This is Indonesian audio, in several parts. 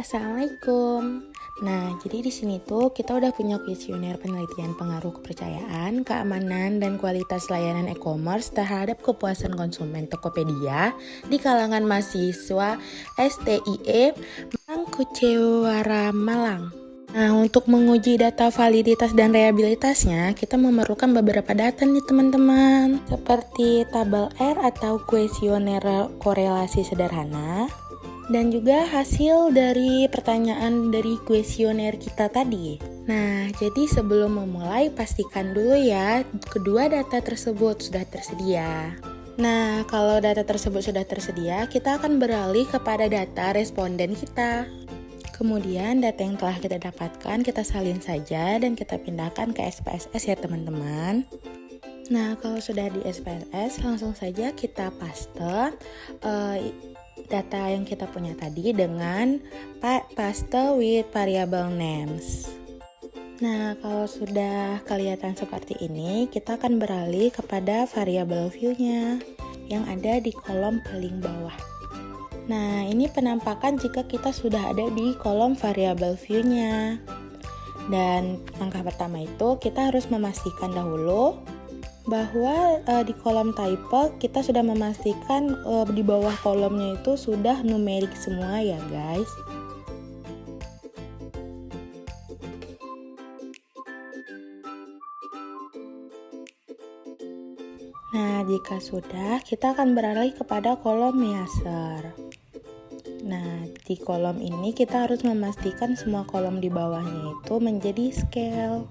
Assalamualaikum. Nah, jadi di sini tuh kita udah punya kuesioner penelitian pengaruh kepercayaan, keamanan, dan kualitas layanan e-commerce terhadap kepuasan konsumen Tokopedia di kalangan mahasiswa STIE Mangkucewara Malang. Nah, untuk menguji data validitas dan reliabilitasnya, kita memerlukan beberapa data nih teman-teman, seperti tabel R atau kuesioner korelasi sederhana, dan juga hasil dari pertanyaan dari kuesioner kita tadi. Nah, jadi sebelum memulai pastikan dulu ya kedua data tersebut sudah tersedia. Nah, kalau data tersebut sudah tersedia, kita akan beralih kepada data responden kita. Kemudian data yang telah kita dapatkan kita salin saja dan kita pindahkan ke SPSS ya teman-teman. Nah, kalau sudah di SPSS langsung saja kita paste data yang kita punya tadi dengan paste with variable names. Nah, kalau sudah kelihatan seperti ini, kita akan beralih kepada variable view-nya yang ada di kolom paling bawah. Nah, ini penampakan jika kita sudah ada di kolom variable view-nya. Dan langkah pertama itu kita harus memastikan dahulu bahwa di kolom type kita sudah memastikan di bawah kolomnya itu sudah numerik semua ya guys. Nah, jika sudah, kita akan beralih kepada kolom measure. Nah, di kolom ini kita harus memastikan semua kolom di bawahnya itu menjadi scale.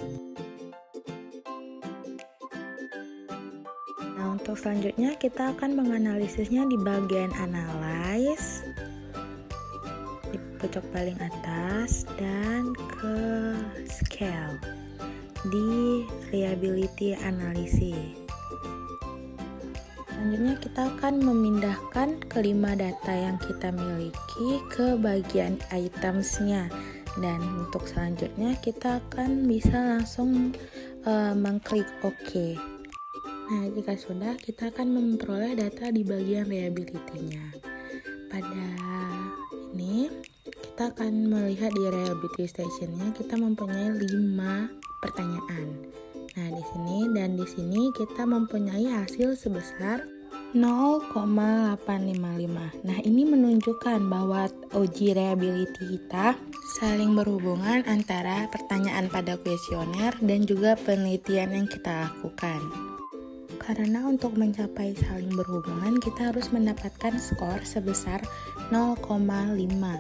Nah, untuk selanjutnya kita akan menganalisisnya di bagian analyze, di pojok paling atas, dan ke scale, di reliability analysis. Selanjutnya kita akan memindahkan kelima data yang kita miliki ke bagian items-nya. Dan untuk selanjutnya kita akan bisa langsung mengklik OK. Nah, jika sudah kita akan memperoleh data di bagian reliability-nya. Pada ini kita akan melihat di reliability station-nya kita mempunyai 5 pertanyaan. Nah, di sini kita mempunyai hasil sebesar 0,855. Nah, ini menunjukkan bahwa uji reliability kita saling berhubungan antara pertanyaan pada kuesioner dan juga penelitian yang kita lakukan. Karena untuk mencapai saling berhubungan, kita harus mendapatkan skor sebesar 0,5.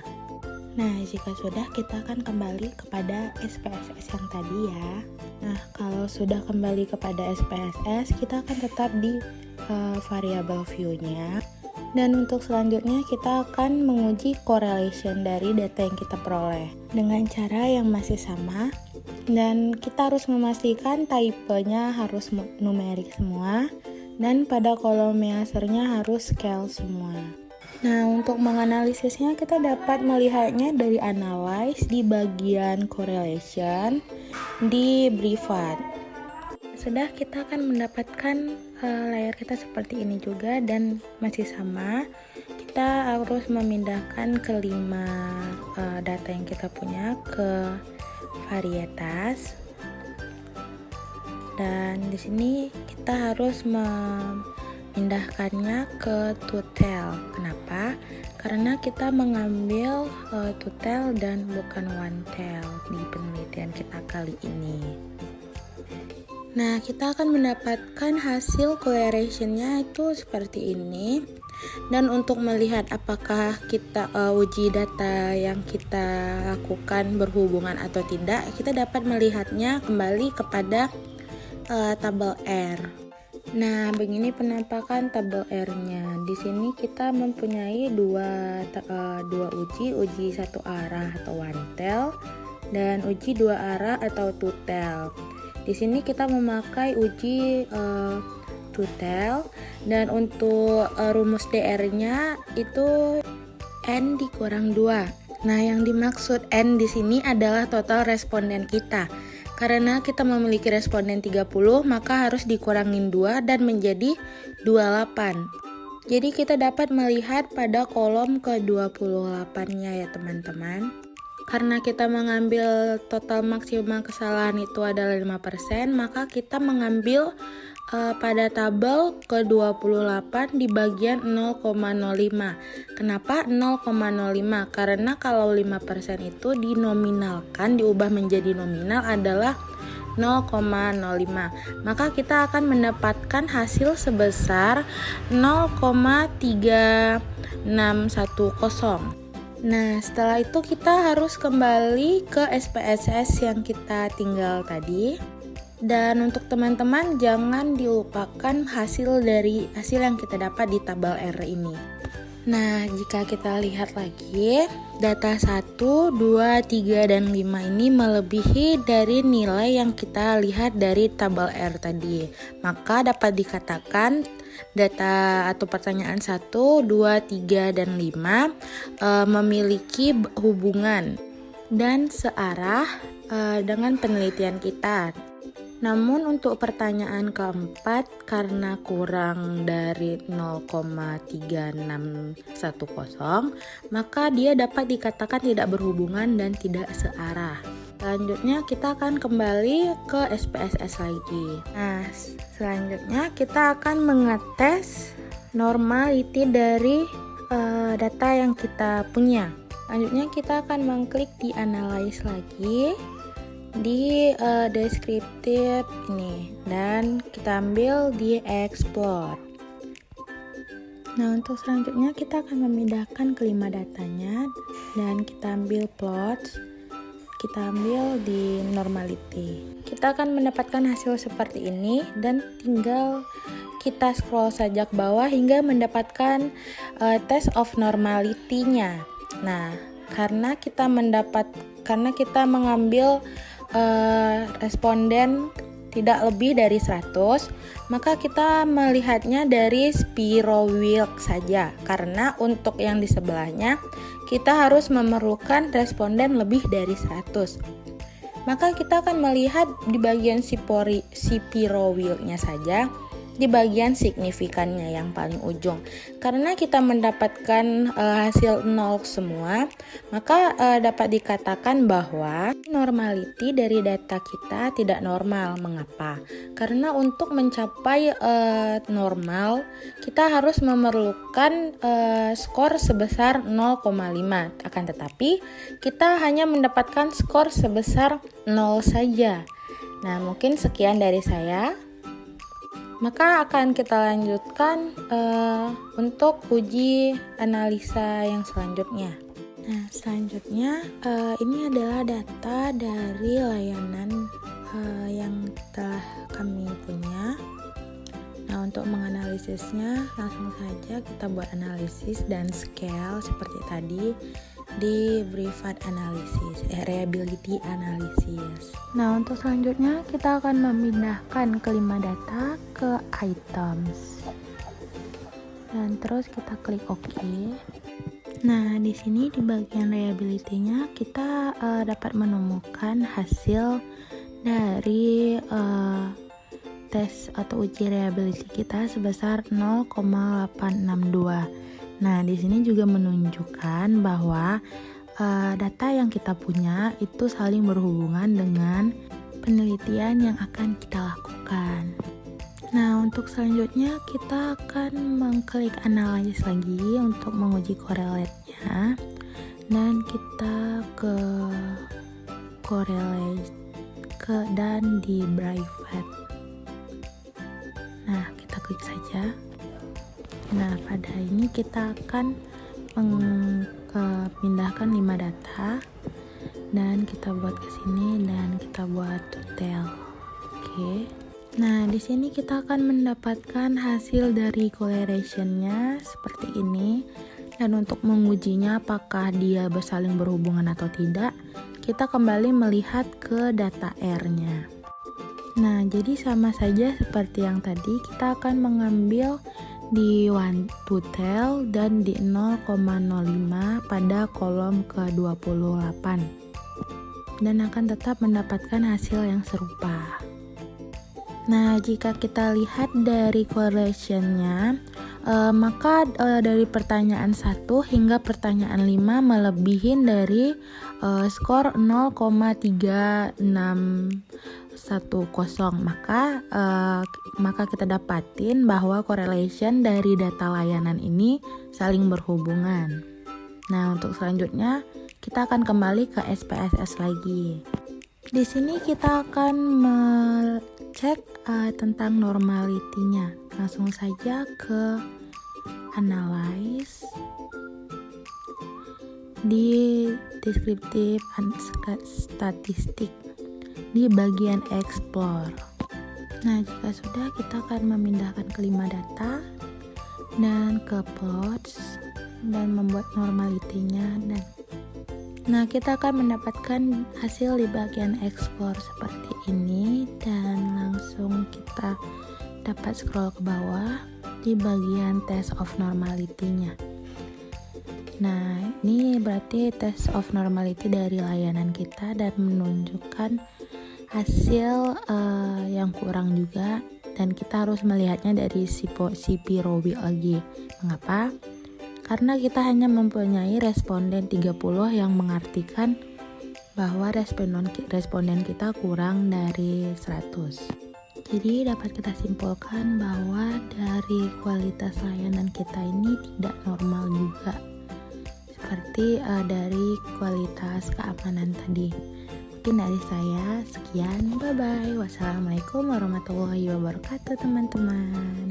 Nah, jika sudah, kita akan kembali kepada SPSS yang tadi ya. Nah, kalau sudah kembali kepada SPSS, kita akan tetap di variable view-nya. Dan untuk selanjutnya, kita akan menguji correlation dari data yang kita peroleh dengan cara yang masih sama. Dan kita harus memastikan type-nya harus numerik semua. Dan pada kolom measure-nya harus scale semua. Nah, untuk menganalisisnya kita dapat melihatnya dari analyze di bagian correlation di privat. Sudah, kita akan mendapatkan layar kita seperti ini juga dan masih sama. Kita harus memindahkan kelima data yang kita punya ke varietas. Dan di sini kita harus memindahkannya ke total. Kenapa? Karena kita mengambil total dan bukan one tail di penelitian kita kali ini. Nah, kita akan mendapatkan hasil correlation-nya itu seperti ini. Dan untuk melihat apakah kita uji data yang kita lakukan berhubungan atau tidak, kita dapat melihatnya kembali kepada tabel R. Nah, begini penampakan tabel R-nya. Di sini kita mempunyai dua uji satu arah atau one tail dan uji dua arah atau two tail. Di sini kita memakai uji two tail dan untuk rumus DR-nya itu N dikurang 2. Nah, yang dimaksud N di sini adalah total responden kita. Karena kita memiliki responden 30, maka harus dikurangin 2 dan menjadi 28. Jadi kita dapat melihat pada kolom ke-28-nya ya teman-teman. Karena kita mengambil total maksimal kesalahan itu adalah 5%, maka kita mengambil pada tabel ke-28 di bagian 0,05. Kenapa 0,05? Karena kalau 5% itu dinominalkan, diubah menjadi nominal adalah 0,05. Maka kita akan mendapatkan hasil sebesar 0,3610. Nah, setelah itu kita harus kembali ke SPSS yang kita tinggal tadi. Dan untuk teman-teman jangan dilupakan hasil yang kita dapat di tabel R ini. Nah, jika kita lihat lagi, data 1, 2, 3, dan 5 ini melebihi dari nilai yang kita lihat dari tabel R tadi. Maka dapat dikatakan data atau pertanyaan 1, 2, 3, dan 5 memiliki hubungan dan searah dengan penelitian kita. Namun untuk pertanyaan keempat, karena kurang dari 0,3610, maka dia dapat dikatakan tidak berhubungan dan tidak searah. Selanjutnya kita akan kembali ke SPSS lagi. Nah, selanjutnya kita akan mengetes normality dari data yang kita punya. Selanjutnya kita akan mengklik di analyze lagi di descriptive ini, dan kita ambil di explore. Nah, untuk selanjutnya kita akan memindahkan kelima datanya dan kita ambil plots, kita ambil di normality. Kita akan mendapatkan hasil seperti ini dan tinggal kita scroll saja ke bawah hingga mendapatkan test of normality-nya. Nah, karena kita mengambil responden tidak lebih dari 100, maka kita melihatnya dari spirowill saja, karena untuk yang di sebelahnya kita harus memerlukan responden lebih dari 100. Maka kita akan melihat di bagian spirowill-nya saja, di bagian signifikannya yang paling ujung. Karena kita mendapatkan hasil 0 semua, maka dapat dikatakan bahwa normality dari data kita tidak normal. Mengapa? Karena untuk mencapai normal, kita harus memerlukan skor sebesar 0,5. Akan tetapi, kita hanya mendapatkan skor sebesar 0 saja. Nah, mungkin sekian dari saya. Maka akan kita lanjutkan untuk uji analisa yang selanjutnya. Nah, selanjutnya ini adalah data dari layanan yang telah kami punya. Nah, untuk menganalisisnya langsung saja kita buat analisis dan scale seperti tadi di Brevard analysis, reliability analysis. Nah, untuk selanjutnya kita akan memindahkan kelima data ke items. Dan terus kita klik OK. Nah, di sini di bagian reliability-nya kita dapat menemukan hasil dari tes atau uji reliability kita sebesar 0,862. Nah, di sini juga menunjukkan bahwa data yang kita punya itu saling berhubungan dengan penelitian yang akan kita lakukan. Nah, untuk selanjutnya kita akan mengklik analyze lagi untuk menguji correlate-nya, dan kita ke correlate dan di Brevard. Nah, kita klik saja. Nah, pada ini kita akan pindahkan 5 data dan kita buat ke sini dan kita buat total. Oke. Nah, di sini kita akan mendapatkan hasil dari correlation-nya seperti ini. Dan untuk mengujinya apakah dia saling berhubungan atau tidak, kita kembali melihat ke data R-nya. Nah, jadi sama saja seperti yang tadi, kita akan mengambil di one to tell dan di 0,05 pada kolom ke-28 dan akan tetap mendapatkan hasil yang serupa. Nah, jika kita lihat dari correlation-nya, Maka dari pertanyaan 1 hingga pertanyaan 5 melebihin dari skor 0,3610, maka kita dapatin bahwa correlation dari data layanan ini saling berhubungan. Nah, untuk selanjutnya kita akan kembali ke SPSS lagi. Di sini kita akan cek tentang normalitinya. Langsung saja ke analyze di descriptive statistik di bagian explore. Nah, jika sudah, kita akan memindahkan kelima data dan ke plots dan membuat normalitinya. Nah, kita akan mendapatkan hasil di bagian explore seperti ini, dan langsung kita dapat scroll ke bawah di bagian test of normality-nya. Nah, ini berarti test of normality dari layanan kita dan menunjukkan hasil yang kurang juga, dan kita harus melihatnya dari CP lagi. Mengapa? Karena kita hanya mempunyai responden 30 yang mengartikan bahwa responden kita kurang dari 100. Jadi dapat kita simpulkan bahwa dari kualitas layanan kita ini tidak normal juga, seperti dari kualitas keamanan tadi. Mungkin dari saya sekian, bye bye. Wassalamualaikum warahmatullahi wabarakatuh teman-teman.